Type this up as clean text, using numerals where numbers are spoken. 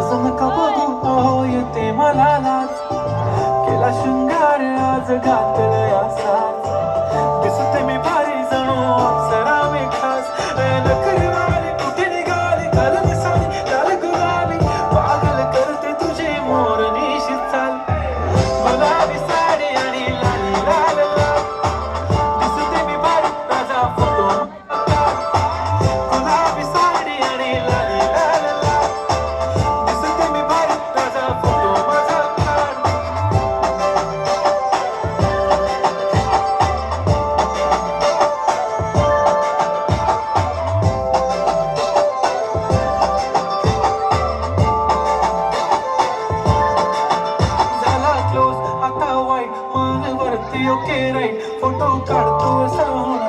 असं नका बघू हो येते मला लाज केला शृंगार आज घातलं या साज दिसते मी भारी जणू अप्सरा मी खास नखरे वाली कुठे निघाली काल दिसाली लाल गुलाबी पागल करते तुझे मोर निशित चाल गुलाबी साडी आणि लाल लाल लाल दिसते मी भारी ताजा फोटो गुलाबी साडी आणि लाल लाल लाल दिसते मी भारी ताजा फोटो माझा काढ झाला क्लोज आता वाईट मान वरती ओके राईट फोटो काढतो असा होणार